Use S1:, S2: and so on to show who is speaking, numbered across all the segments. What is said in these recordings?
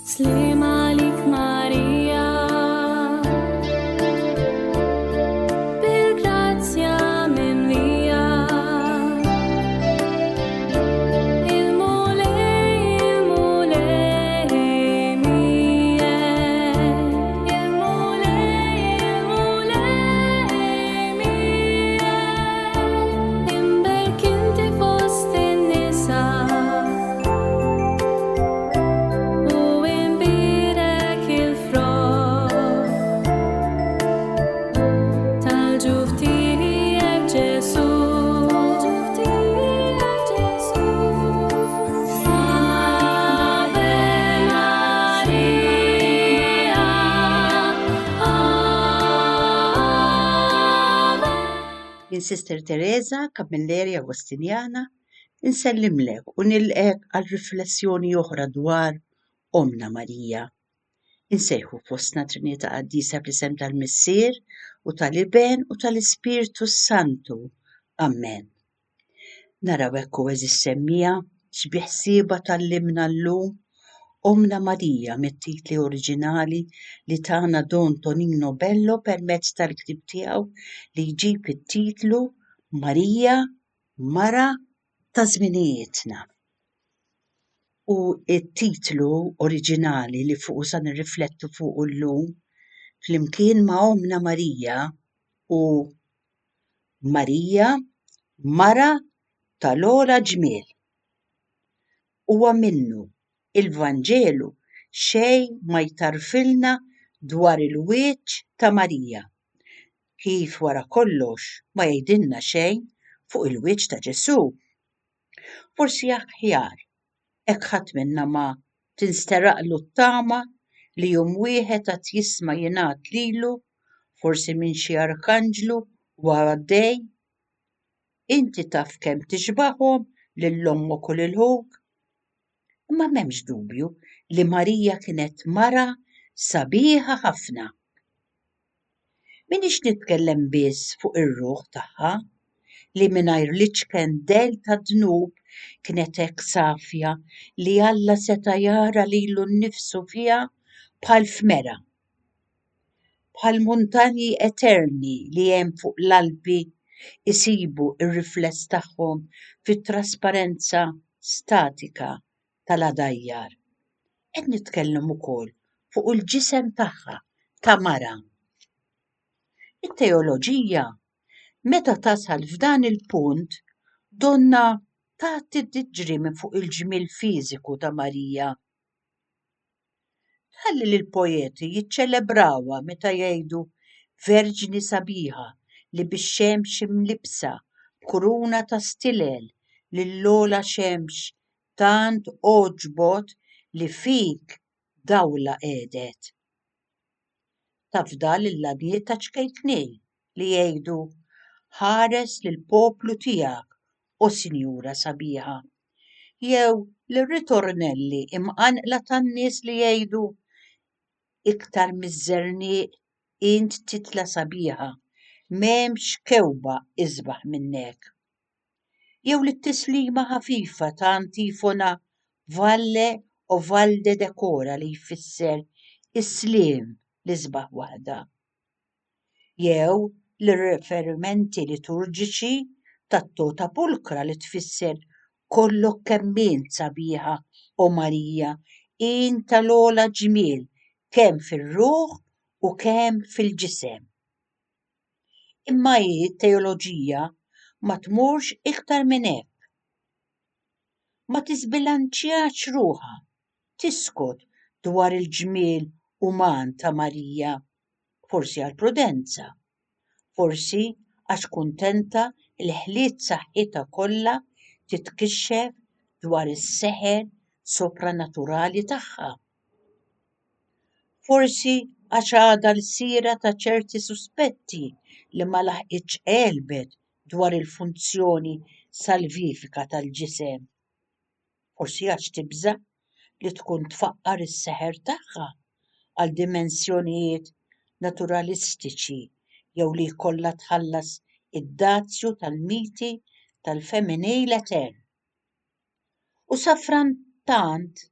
S1: سلام عليك Maria, per grazia m'envia, il mole mie, il mole mie, imbek inti fost in-nisa.
S2: Min Sister Teresa Camilleri Agostinjana insellimlek u nilqek għal riflessjoni oħra dwar Omna Marija. Insejħu fostna Trinita Qaddisa bl-isem tal-Missier u tal-Iben u tal-Ispirtu Santu. Amen. Naraw hekk eżis semmija x'biħsieba tallimna llum Omna Marija mit-titli oriġinali li tagħna Don Tonino Bello permezz tal-ktieb tiegħu li jġib it-titlu Marija Mara ta' żminijietna. U it-titlu oriġinali li fuqu sa nirriflettu fuqu llum flimkien ma' Omna Marija u Marija Mara tal-ogħla ġmiel. Huwa minnu il-Vanġelu xejn ma jtarfilna dwar il-wiċċ ta' Marija, kif wara kollox ma jgħidilna xejn fuq il-wiċċ ta' Ġesu. Forsi aħjar hekk ħadd minna ma tinsteraqlu t-tama li jum wieħed qed jisma' jingħad lilu forsi minn xi arkanġlu u għaddej inti taf kemm tixbahom lill-ommok u lil-ħuk. Imma m'hemmx dubju li Marija kienet mara sabiħa ħafna. Minix nitkellem biss fuq ir-ruħ tagħha li mingħajr l-iċkendel ta' dnub kienet hekk safja li Alla seta' jara lilu nnifsu fiha bħal f'mera. Bħal muntanji eterni li hemm fuq l-Alpi isibu ir-rifless tagħhom fit-trasparenza statika tal-għadajjar. Qed nitkellem ukoll fuq il-ġisem tagħha ta' mara. It-teoloġija meta tasal f'dan il-punt donna tagħti tiġri minn fuq il-ġmiel fiżiku ta' Marija. Tħalli lil poeti jiċċelebrawha meta jgħidu verġini sabiħa li bix-xemx imlibsa b'kuruna ta' stilel lill-ogħla xemx tant oġbot li fik dawla qiegħdet. Tafdal il-lagħniet ta' ċkejknej li jgħidu ħares lill-poplu tiegħek o Sinjura sabiħa. Jew l-ritornelli imqanqla tan-nies li jgħidu iktar miż-żernieq int titla sabiħa m'hemmx kewba isbaħ minnek. Jew lit-tislima ħafifa ta' antifona Valle o Valde Decora li jfisser is-sliem l-isbaħ waħda. Jew l-riferimenti liturġiċi tat-tota pulkra li tfisser kollok kemm int sabiħa o Marija int tal-ogħla ġmiel kemm fir-ruħ u kemm fil-ġisem. Imma hi t-teoloġija ma tmurx iktar minn hekk. Ma tisbilanċjax ruħha, tiskot dwar il-ġmiel uman ta' Marija, forsi għal prudenza, forsi għax kuntenta l-ħliet saħħitha kollha titkixxef dwar is-seħer sopranaturali tagħha. Forsi għax għadha l-sira ta' ċerti suspetti li ma laħqitx qelbet dwar il-funzjoni salvifika tal-ġisem. Forsi għax tibża li tkun tfaqqar is-seħer tagħha għal dimensjonijiet naturalistiċi jew li jkollha tħallas id-dazju tal-miti tal-feminil etern. U safran tant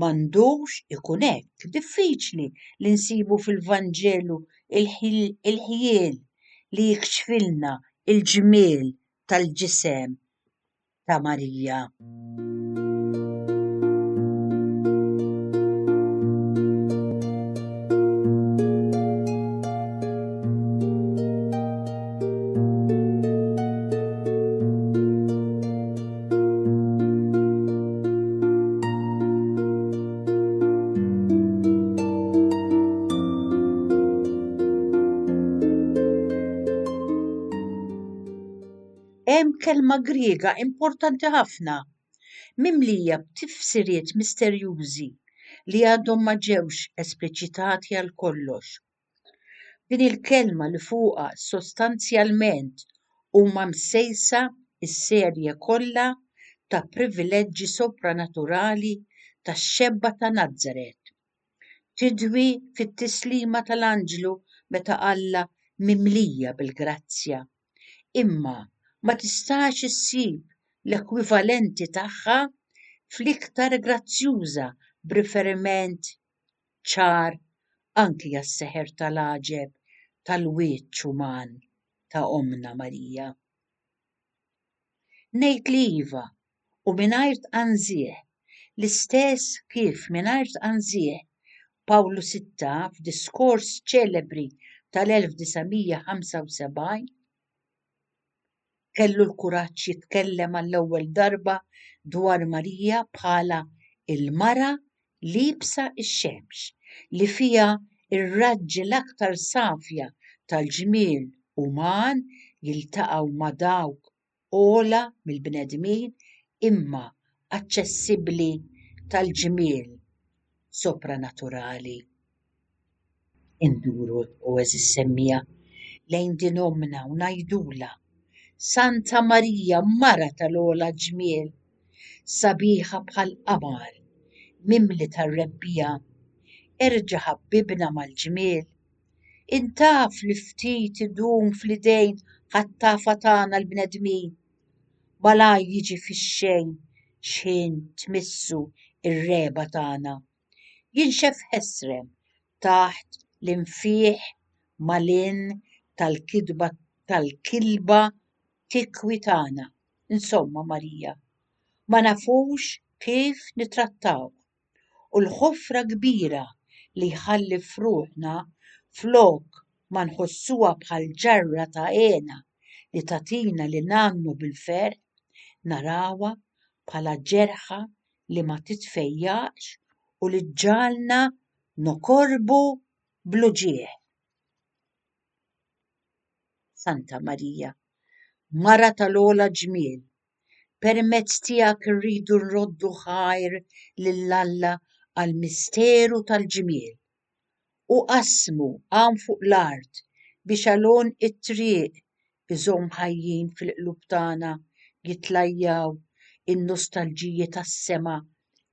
S2: M'għandux ikun hekk, diffiċli li nsibu fil-Vanġelu il-ħiel li jikxfilna il-ġmiel tal-ġisem ta' Marija. Hemm kelma Griega importanti ħafna mimlija b'tifsiriet misterjużi li għadhom ma ġewx espliċitati għal kollox. Din il-kelma li fuqha sostanzjalment huma msejsa s-serje kollha ta' privileġġi sopranaturali tax-xebba ta' Nażaret. Tidwi fit-tislima tal-Anġlu meta qalla mimlija bil-grazzja. Imma ma tistax issib l-ekwivalenti tagħha fl-iktar grazzjuża b'riferiment ċar anki għas-seħer tal-għaġeb tal-wiċċ uman ta' Ommna Marija. Ngħid li iva u mingħajr tqanżieħ l-istess kif mingħajr tqanżieħ Pawlu Sitta f'diskors ċelebri tal-1975 kellu l-kuraġġ jitkellem għall-ewwel darba dwar Marija bħala il-mara liebsa x-xemx li fiha ir-raġġi l-aktar safja tal-ġmiel uman jiltaqgħu ma' dawk ogħla mill-bnedmin imma aċċessibbli tal-ġmiel sopranaturali. Induru u eżis semmija lejn din Ommna u ngħidula Santa Marija mara tal-ogħla ġmiel, sabiħa bħal qamar, mimli tar-rebbija, erġa' ħabbibna mal-ġmiel. Intaf li ftit idum fl-idejn ħattafa tagħna l-bnedmin. Malaj jiġi fix-xejn xejn tmissu ir-reba tagħna. Jinxef ħesrem taħt l-infieħ malin tal-kilba tikwi tagħna. Insomma Marija, ma nafux kif nittrattaw u l-ħofra kbira li jħalli f'ruħna flok ma nħossuha bħal ġarra ta' għena li tagħtina li nagħmlu bil-ferħ narawha bħala ġerħa li ma titfejjaqx u li ġġalna nokorbu bl-uġieħ. Santa Marija, mara tal-ogħla ġmiel, permezz tiegħek irridu nroddu ħajr lill-Alla għall-misteru tal-ġmiel u qasmu hawn fuq l-art biex għalun it-triq iżomm ħajjin fil-qlub tagħna jitlajjaw in-nostalġiji tas-sema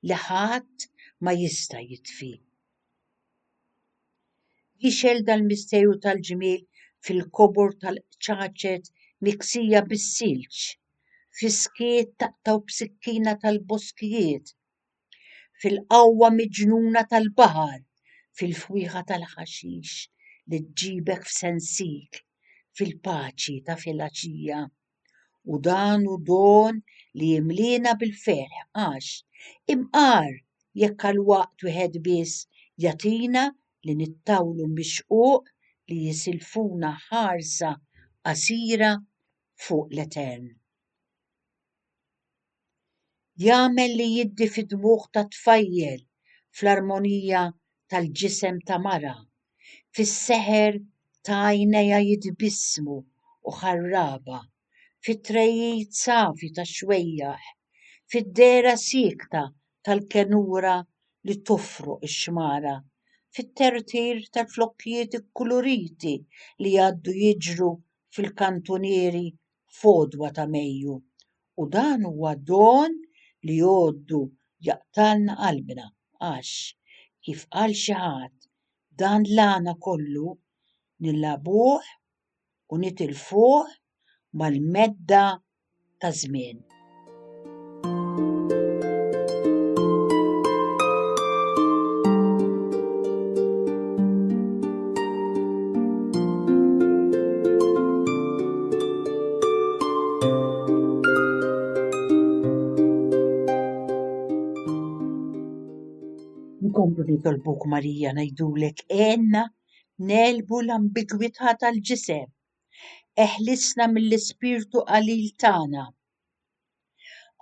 S2: li ħadd ma jista' jitfi. Jixel dal-misteru tal-ġmiel fil-kobor tal-qċaċet miksija bis-silġ, fi-skiet taqtaw b'sikkina tal-boskijiet, fil-qawwa miġnuna tal-baħar, fil-fwieħa tal-ħaxix li tġibek f'sensik, fil-paċi ta' filgħaxija. U dan hu don li jimliena bil-ferħ għax imqar jekk għalwaqt wieħed biss jagħtina li nittawlu mixquq li jisilfuna ħarsa qasira fuq l-Etern. Jagħmel li jiddi fid-dmugħ ta' tfajjel fl-armonija tal-ġisem ta' mara, fis-seħer ta' għajnejha jitbissmu u ħarraba, fit-trejjid safi tax-xwejjaħ, fid-dera siekta tal-kenura li tofruq ix-xmara, fit-tertir tal-flokkijiet ikkuluriti li jgħaddu jiġru fil-kantunieri f'għodwa ta' Mejju. U dan huwa don li jgħoddu jaqtalna qalbna għax kif qal xi ħadd dan l-għana kollu nillabuh u nitilfuh mal-medda ta' żmien. Inkomplu nitolbuk Marija ngħidulek għenna nelbu l-ambigwità tal-ġisem. Eħlisna mill-ispirtu qalil tagħna.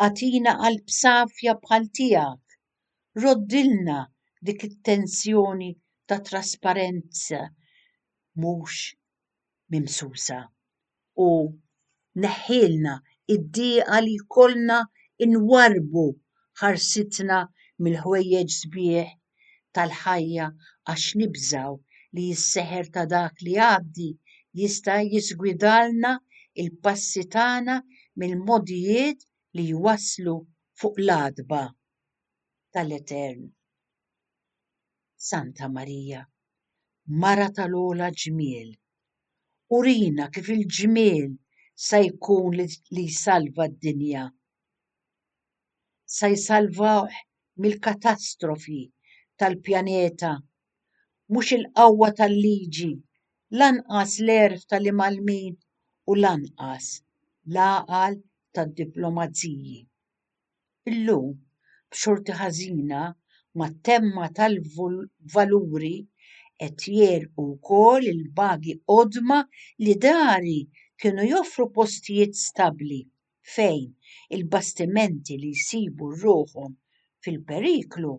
S2: Atina qalb safja bħal tiegħek. Roddilna dik it-tensjoni ta' trasparenza mhux mimsusa u neħħilna id-dieqa li jkollna inwarbu ħarsitna mill-ħwejjeġ sbieħ tal-ħajja għax nibżgħu li s-seħer ta' dak li għaddi jista' jisgwidalna il-passi tagħna mill-modijiet li jwasslu fuq l-għadba tal-Etern. Santa Marija, Mara tal-ogħla ġmiel, urina kif il-ġmiel se jkun li jsalva d-dinja. Se jsalvawh mill-katastrofi tal-pjaneta, mhux il-qawwa tal-liġi, lanqas l-għerf tal-imgħalmin u lanqas l-għaqal tad-diplomazziji. Illum b'xorti ħażina mat-temma tal-valuri qed jgħerqu wkoll il-baghi qodma li dari kienu joffru postijiet stabbli fejn il-bastimenti li jsibu rruħhom fil-periklu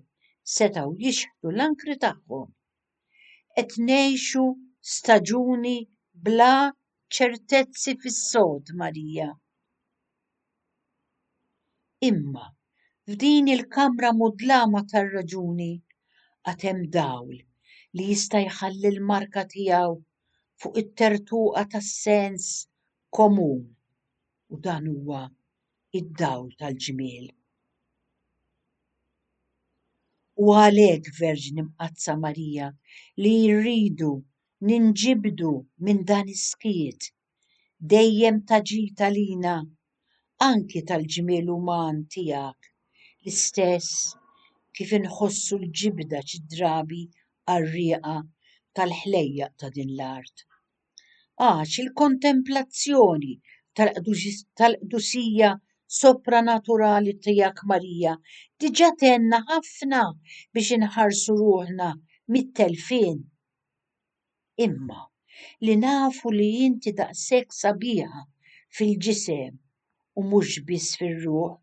S2: setgħu jixħdu l-ankri tagħhom. Qed ngħixu staġuni bla ċertezzi fis-sod, Marija. Imma f'din il-kamra mudlama tar-raġuni għad hemm dawl li jista' jħalli l-marka tiegħu fuq it-tertuqa tas-sens komun u dan huwa id-dawl tal-ġmiel. U għalhekk Verġni Mqazza Marija li rridu ninġibdu minn dan is-skiet dejjem taġit għalina anki tal-ġmiel uman tiegħek l-istess kif inħossu l-ġibda xi drabi għar-rieqa tal-ħlejjaq ta' din l-art. Għax il-kontemplazzjoni tal-qdusija sopranaturali tiegħek Marija diġà tenna ħafna biex inħarsu ruħna mit-telfien. Imma li nafu li inti daqshekk sabiħa fil-ġisem u mhux biss fir-ruħ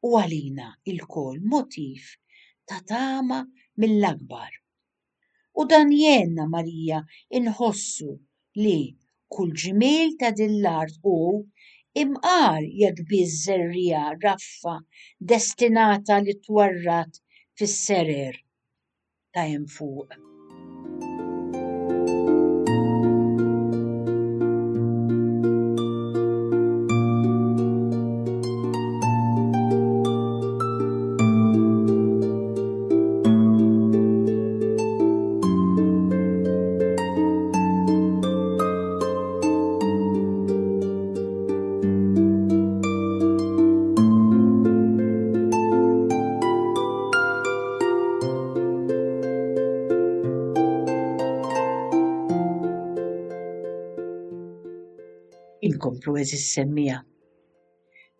S2: u għalina il-kol motiv ta' tama mill-akbar. U dan jenna Marija inħossu li kull ġmiel ta' din l-art hu imqar jekk biss żerriegħa raffa destinata li twarrat fis-serer ta' hemm fuq. Inkomplu eżis semmija,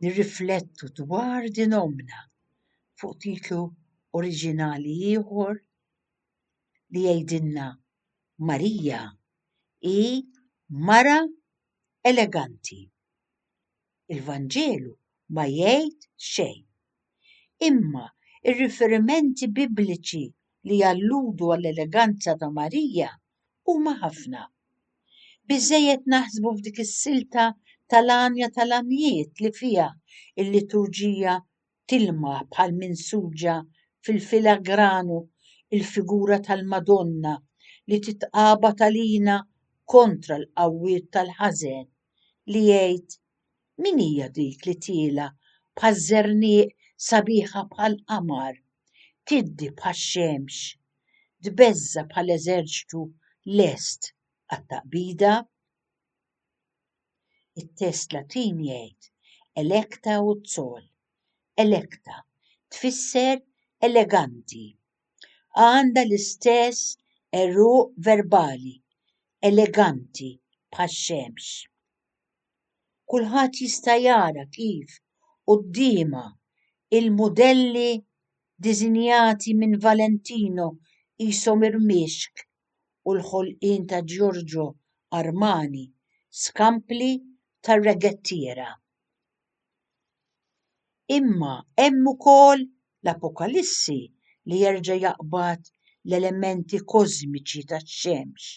S2: nirriflettu dwar din omna fuq titlu oriġinali ieħor li jgħidilna Marija hi mara eleganti. Il-Vanġelu ma jgħid xejn. Imma ir-riferimenti bibliċi li jalludu għall-eleganza ta' Marija huma ħafna. Biżżejjed naħsbu f'dik is-silta tal-għanja tal-għanjiet li fiha il-liturġija tilma' bħal minsuġa fil-filagranu il-figura tal-Madonna li titqabad għalina kontra l-qawwiet tal-ħażen li jgħid min hija dik li tiela bħaż-żernieq sabiħa bħal qamar, tiddi bħax-xemx, tbeżza bħal eżerċitu lest għat-taqbida. It-test Latin jgħid electa uzzol. Electa tfisser eleganti. Għandha l-istess eruq verbali, eleganti bħax-xemx. Kulħadd jista' jara kif qudiema il-mudelli dizinjati minn Valentino qishom irmixk u l-ħolqien ta' Giorgio Armani skampli tar-regettiera. Imma hemm ukoll l-Apokalissi li jerġa' jaqbad l-elementi kosmiċi tax-xemx,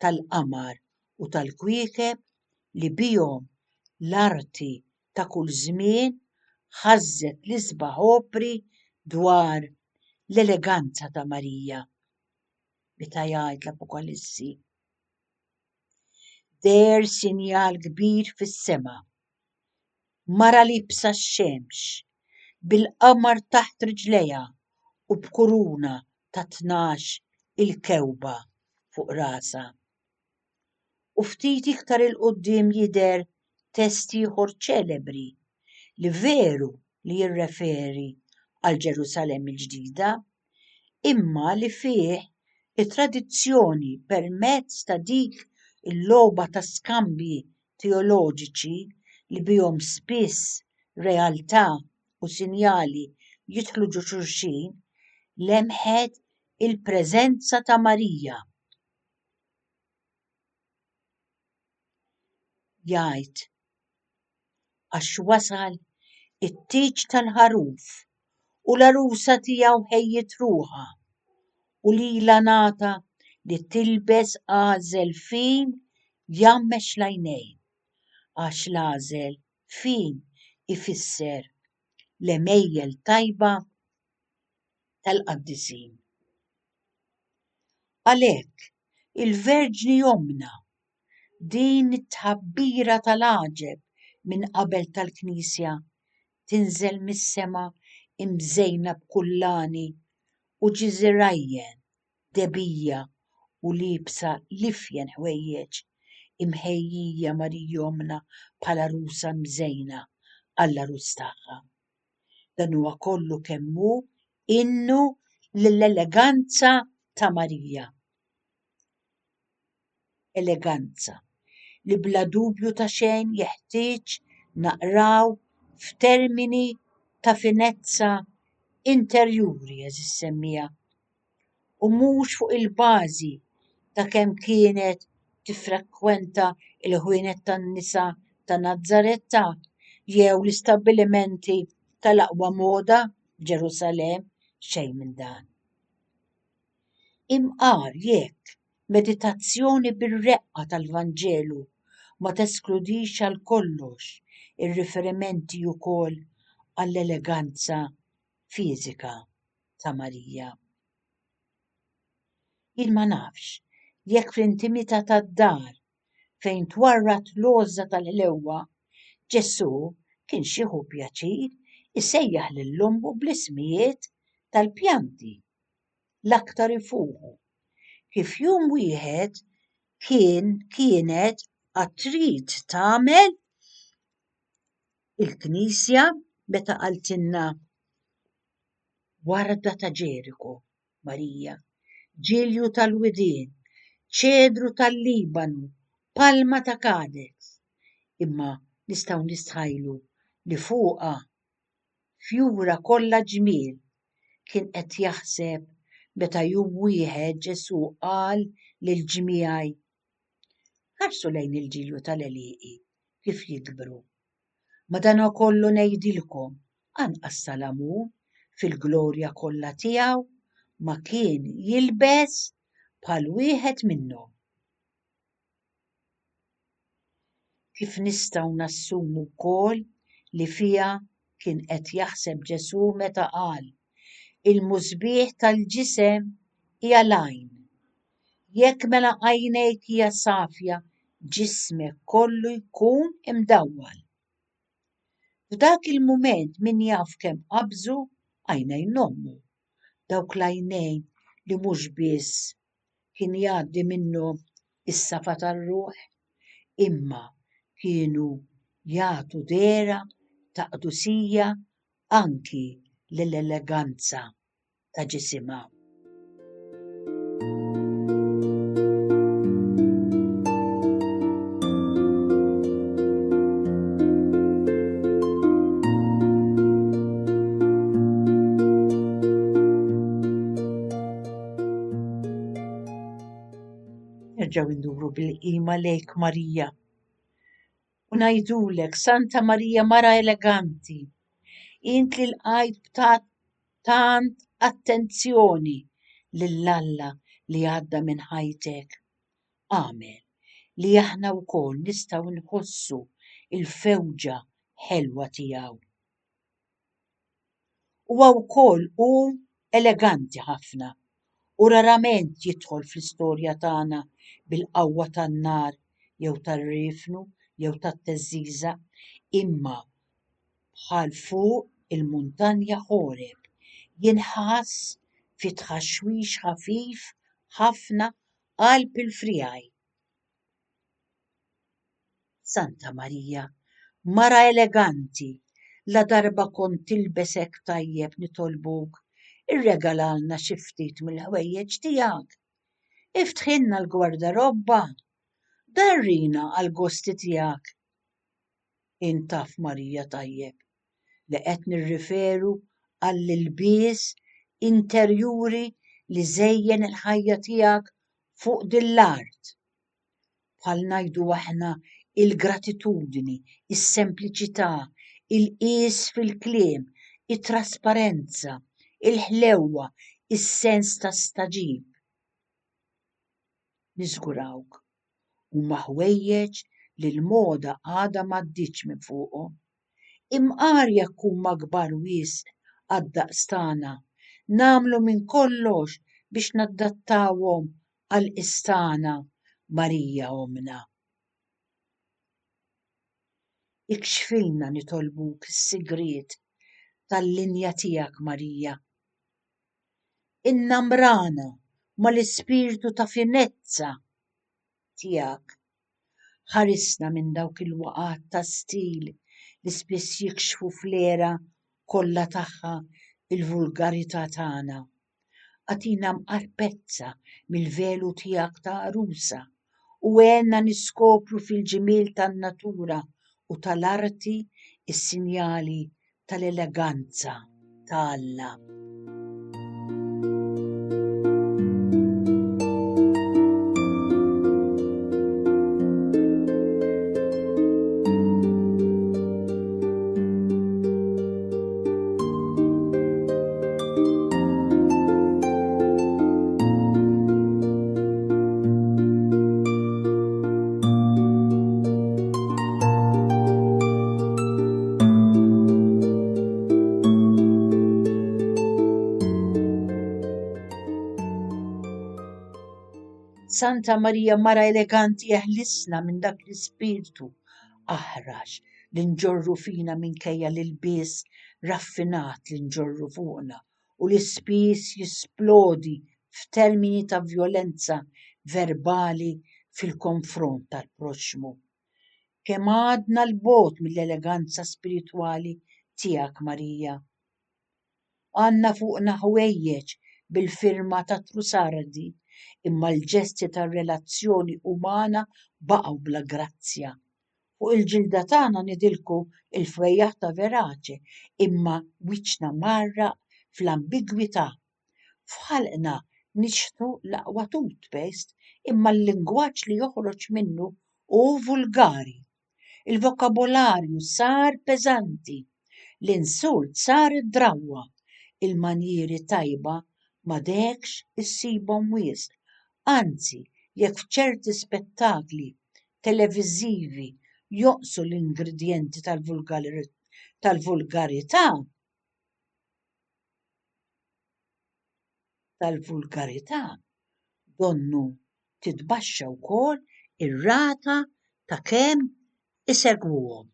S2: tal-qamar u tal-kwiekeb li bihom l-arti ta' kull żmien ħażżet l-isbaħ opri dwar l-eleganza ta' Marija. Meta jgħid l-Apokalissi. Der sinjal kbir fis-sema. Mara libsa x-xemx, bil-qamar taħt riġlejha u b'kuruna ta' 12 il-kewba fuq rasha. U ftit iktar il-qudiem jidher test ieħor ċelebri li veru li jirreferi għal Ġerusalemm il-ġdida, imma li fih it-tradizzjoni permezz ta' dik il-logħba ta' skambji teoloġiċi li bihom spiss realtà u sinjali jidħlu ġo xulxin lemħet il-preżenza ta' Marija. Jgħid għax wasal it-tieġ tal-ħaruf u l-arusa tiegħu ħejjit ruħha u lilha ngħata li tilbes għażel fin jammex l-għajnejn għax l-għażel fin ifisser l-emejjel tajba tal-qaddisin. Għalhekk il-Verġni Omna din it-tħabbira tal-għaġeb minn qabel tal-Knisja tinżel mis-sema imżejna b'kullani u ġiżirajjen, debija u libsa lifjen ħwejjeġ imħejjija Marija Omna bħala rusa mżejna għall-arus tagħha. Dan huwa kollu kemm hu innu lill-eleganza ta' Marija. Eleganza li bla dubju ta' xejn jeħtieġ naqraw f'termini ta' finezza interjuri eżis semmija u mhux fuq il-bażi ta' kemm kienet tiffrekwenta il-ħwienet tan-nisa ta' Nażaretta jew l-istabbilimenti tal-aqwa moda f'Ġerusalemm xejn minn dan. Imqar jekk meditazzjoni bir-reqqa tal-Vanġelu ma teskludix għal kollox ir-riferimenti wkoll għall-eleganza fiżika ta' Marija. Jien ma nafx jekk fl-intimità tad-dar fejn twarrat l-għoża tal-ħlewwa Ġesu kien xieħu pjaċir isejjaħ lill-ommu bl-ismijiet tal-pjanti l-aktar ifuqu kif jum wieħed kienet trid tagħmel il-Knisja meta qaltilna warda ta' Ġeriku, Marija, ġilju tal-widien, ċedru tal-Libanu, palma ta' Kadex. Imma nistgħu nistħajlu li fuqha fjura kollha ġmiel kien qed jaħseb meta jum wieħed Ġesu qal lill-ġmigħaj ħarsu lejn il-ġilju tal-għelieqi kif jikbru. Madankollu ngħidilkom anqas Salamun fil-glorja kollha tiegħu ma kien jilbes bħal wieħed minnhom. Kif nistgħu nassumu wkoll li fiha kien qed jaħseb Ġesu meta qal il-musbieħ tal-ġisem hija l-għajn. Jekk mela għajnejk hija safja, ġismek kollu jkun imdawwal. F'dak il-mument min jaf kemm qabżu għajnejn ommu, dawk l-għajnejn li mhux biss kien jgħaddi minnhom is-safa tar-ruħ, imma kienu jagħtu dera ta' qdusija anki lill-eleganza ta' ġisimha. nerġgħu nduru bil-qima lejk Marija. U ngħidulek Santa Marija mara eleganti, int li lqajt b'tat tant attenzjoni lill-Alla li għadda minn ħajtek. Għamel li aħna wkoll nistgħu nħossu il-fewġa ħelwa tiegħu. Huwa wkoll hu eleganti ħafna u rarament jidħol fl-istorja tagħna bil-qawwa tan-nar jew tar-rifnu jew tat-teżżiża, imma bħal fuq il-muntanja Ħoreb jinħass fi tħaxwix ħafif ħafna qalb il-friegħi. Santa Marija, mara eleganti, la darba kont tilbes hekk tajjeb nitolbuk, irregalalna xi ftit mill-ħwejjeġ tiegħek. Iftħilna l-gwardarobba, darrina għall-gosti tiegħek. Intaf Marija tajjeb li qed nirriferu għall-ilbies interjuri li żejjen il-ħajja tiegħek fuq din l-art. Bħal ngħidu aħna il-gratitudni, is-sempliċità, il-qies fil-kliem, it-trasparenza, il-ħlewwa, is-sens ta' staġib. Niżgurawk huma ħwejjeġ li l-moda għadha m'għaddietx minn fuqhom. Imqar jekk huma kbar wisq għad-daqs tagħna, nagħmlu minn kollox biex naddattawhom għall-qistana Marija Omna. Ikxfilna nitolbuk is-sigriet tal-linja tiegħek Marija. Innamrana mal-ispirtu ta' finezza tiegħek. Ħarisna minn dawk il-waqgħat ta' stil li spiss jikxfu fl-era kollha tagħha il-vulgarità tagħna. Atina mqarpezza mill-velu tiegħek ta' arusa u għenna niskopru fil-ġimiel tan-natura u tal-arti is-sinjali tal-eleganza ta' Alla. Santa Marija mara eleganti jeħlisna minn dak l-ispirtu aħrax li nġorru fina minkejja l-ilbies raffinat li nġorru fuqna u li spiss jisplodi f'termini ta' vjolenza verbali fil-konfront tal-proxmu. Kemm għadna l-bogħod mill-eleganza spiritwali tiegħek Marija. Għandna fuqna ħwejjeġ bil-firma ta' Trusardi, imma l-ġesti tar-relazzjoni umana baqgħu bla grazzja. Fuq il-ġilda tagħna nidilku il-fwejjaħ ta' Verace, imma wiċċna marraq fl-ambigwità. F'ħalqna nixħtu l-aqwa toothpaste, imma l-lingwaġġ li joħroġ minnu hu vulgari. Il-vokabolarju sar peżanti, l-insult sar id-drawwa, il-manjieri tajba ma dekx issibhom wisq. Anzi, jekk f'ċerti spettakli televiżivi joqsu l-ingredjenti tal-vulgarità, donnu titbaxxa wkoll ir-rata ta' kemm isegwuhom.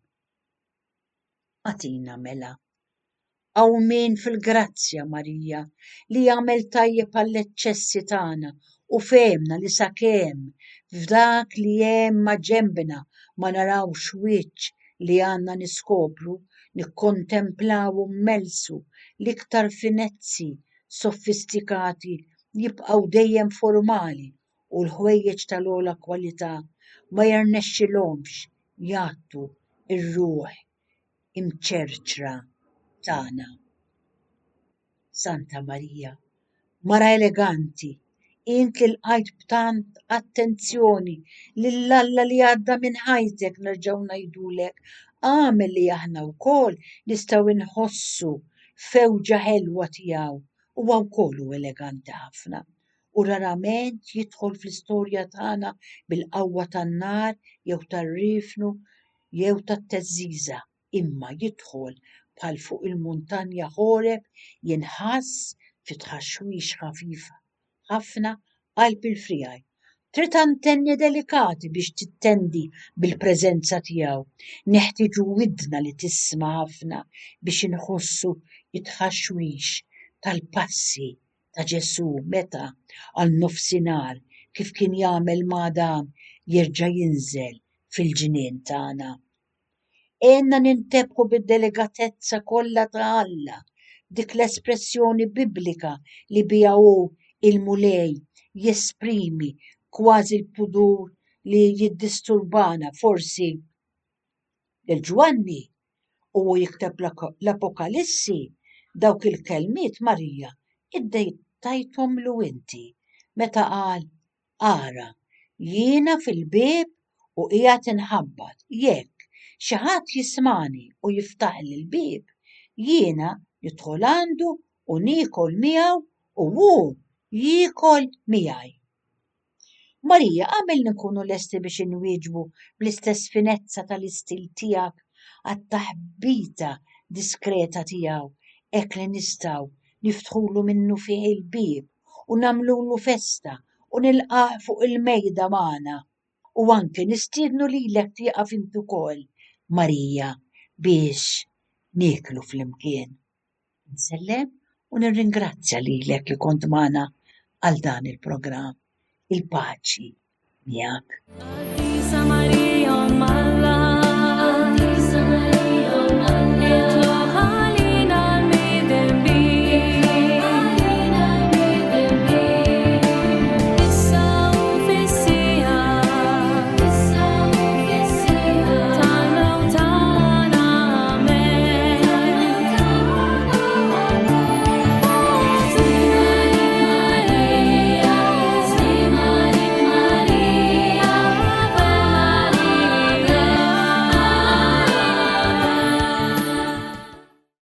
S2: Atina mela għaw min fil-grazzja Marija li jagħmel tajjeb għall-eċċessi tagħna u fehmna li sakemm f'dak li hemm ma' ġenbna ma narawx wiċċ li għandna niskopru, nikkontemplaw u mmelsu l-iktar finezzi sofistikati jibqgħu dejjem formali u l-ħwejjeġ tal-ogħla kwalità ma jirnexxilhomx jagħtu ir-ruħ imċerċra tagħna. Santa Marija, mara eleganti, int li l-qajt b'tant attenzjoni lill-Alla li għadda minn ħajtek nerġgħu ngħidulek għamel li aħna wkoll nistgħu nħossu fewġa ħelwa tiegħu huwa wkoll hu eleganti ħafna u rarament jidħol fl-istorja tagħna bil-qawwa tan-nar jew tar-riefnu jew tat-teżżiża imma jidħol bħal fuq il-muntanja ħoreb jinħass fi tħaxwix ħafif ħafna qalb il-friaj. Trid antenni delikati biex tittendi bil-preżenza tiegħu. Neħtieġu widna li tisma' ħafna biex inħossu it-tħaxwix tal-passi ta' Ġesu meta għal nofsinhar kif kien jagħmel ma' dan jerġa' jinżel fil-ġinien tagħna. Għenna nintebħu bid-delegatezza kollha ta' Alla, dik l-espressjoni biblika li biha hu il-mulej jesprimi kważi l-pudur li jiddisturbana forsi il-Ġwanni u jikteb l-Apokalissi dawk il-kelmiet Marija iddejtajthom lu inti meta qal ara jiena fil-bieb u qiegħed inħabbat jekk xi ħadd jismani u jiftaħli l-bieb jiena nidħol għandu u niekol miegħu u hu jiekol miegħi. Marija qabel nkunu lesti biex inwieġbu bl-istess finezza tal-istil tiegħek għat-taħbita diskreta tiegħu hekk li nistgħu niftħulu minnu fih il-bieb u nagħmlulu festa u nilqah fuq il-mejda magħna u anke nistiednu lilek tieqaf int ukoll Marija biex nieklu flimkien. Nsellem u nirringrazzja lilek li kont magħna għal dan il-programm. Il-paċi miegħek.
S1: Isa Marija Malla